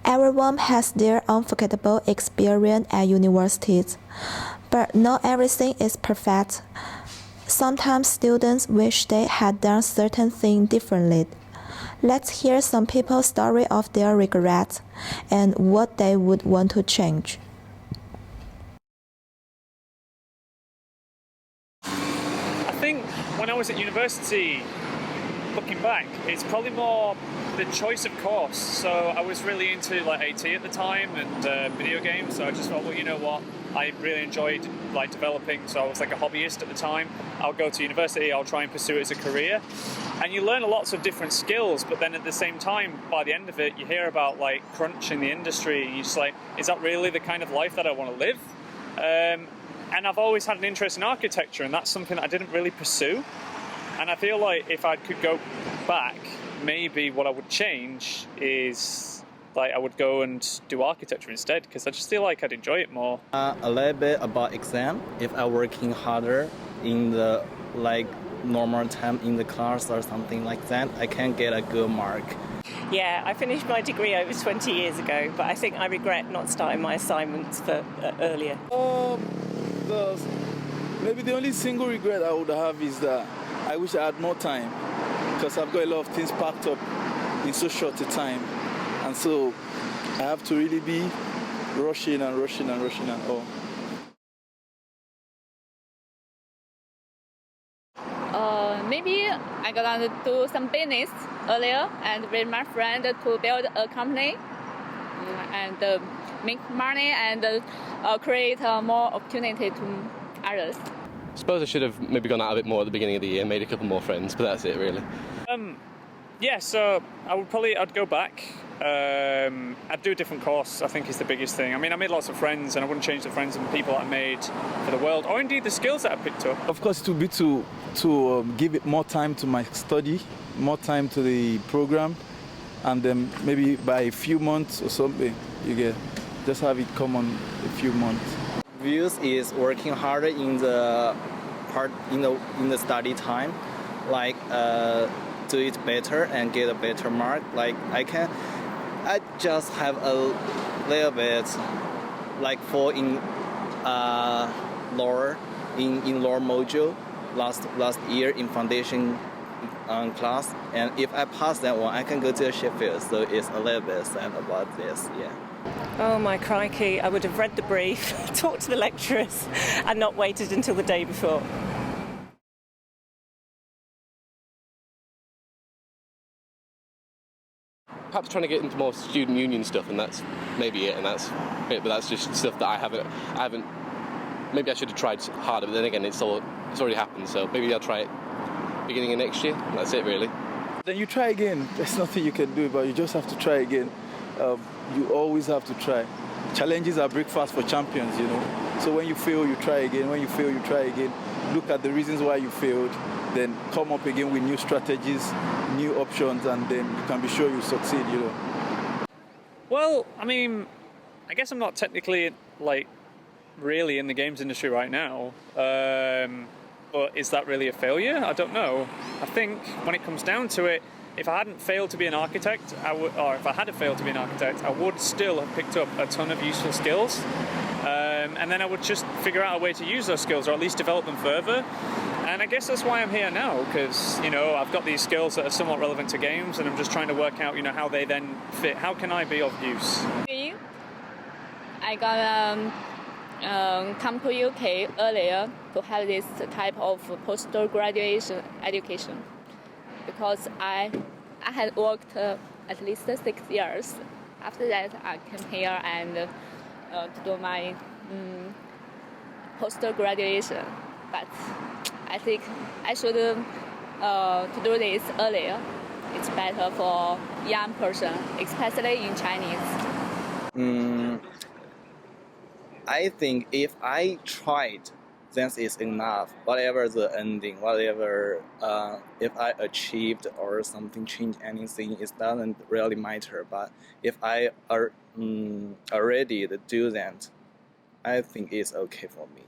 Everyone has their unforgettable experience at universities, but not everything is perfect. Sometimes students wish they had done certain things differently. Let's hear some people's story of their regrets and what they would want to change. I think when I was at university, looking back, it's probably more the choice of course. So I was really into like AT at the time and video games. So I just thought, well, you know what? I really enjoyed like developing. So I was like a hobbyist at the time. I'll go to university. I'll try and pursue it as a career. And you learn lots of different skills. But then at the same time, by the end of it, you hear about like crunch in the industry. And you're just like, is that really the kind of life that I want to live? And I've always had an interest in architecture, and that's something that I didn't really pursue. And I feel like if I could go back, maybe what I would change is like I would go and do architecture instead, because I just feel like I'd enjoy it more. A little bit about exam. If I'm working harder in the like normal time in the class or something like that, I can get a good mark. Yeah, I finished my degree over 20 years ago, but I think I regret not starting my assignments for earlier. Maybe the only single regret I would have is that I wish I had more time, because I've got a lot of things packed up in so short a time, and so I have to really be rushing and all. Maybe I gonna do some business earlier and with my friend to build a company and make money and create more opportunity to others. I suppose I should have maybe gone out a bit more at the beginning of the year, made a couple more friends, but that's it really. Yeah, so I'd go back. I'd do a different course, I think is the biggest thing. I mean, I made lots of friends and I wouldn't change the friends and people that I made for the world, or indeed the skills that I picked up. Of course, it would be to give it more time to my study, more time to the program, and then maybe by a few months or something, just have it come on a few months. Views is working harder in the study time, like do it better and get a better mark. Like I just have a little bit like fall in lower module last year in foundation class, and if I pass that one, I can go to Sheffield. So it's a little bit sad about this. Yeah. Oh my crikey, I would have read the brief, talked to the lecturers and not waited until the day before. Perhaps trying to get into more student union stuff, and that's maybe it, but that's just stuff that I haven't, maybe I should have tried harder, but then again, it's already happened, so maybe I'll try it beginning of next year. That's it really. Then you try again. There's nothing you can do, but you just have to try again. You always have to try. Challenges are breakfast for champions, you know. So when you fail, you try again. When you fail, you try again. Look at the reasons why you failed, then come up again with new strategies, new options, and then you can be sure you succeed, you know. Well, I mean, I guess I'm not technically like really in the games industry right now, but is that really a failure? I don't know. I think when it comes down to it, if I hadn't failed to be an architect, if I had failed to be an architect, I would still have picked up a ton of useful skills. And then I would just figure out a way to use those skills, or at least develop them further. And I guess that's why I'm here now, because, you know, I've got these skills that are somewhat relevant to games, and I'm just trying to work out, you know, how they then fit. How can I be of use? I gonna come to UK earlier to have this type of post-graduation education, because I had worked at least 6 years. After that, I came here and to do my post-graduation. But I think I should to do this earlier. It's better for young person, especially in Chinese. I think if I tried, then it's enough. Whatever the ending, whatever if I achieved or something changed anything, it doesn't really matter. But if I are ready to do that, I think it's okay for me.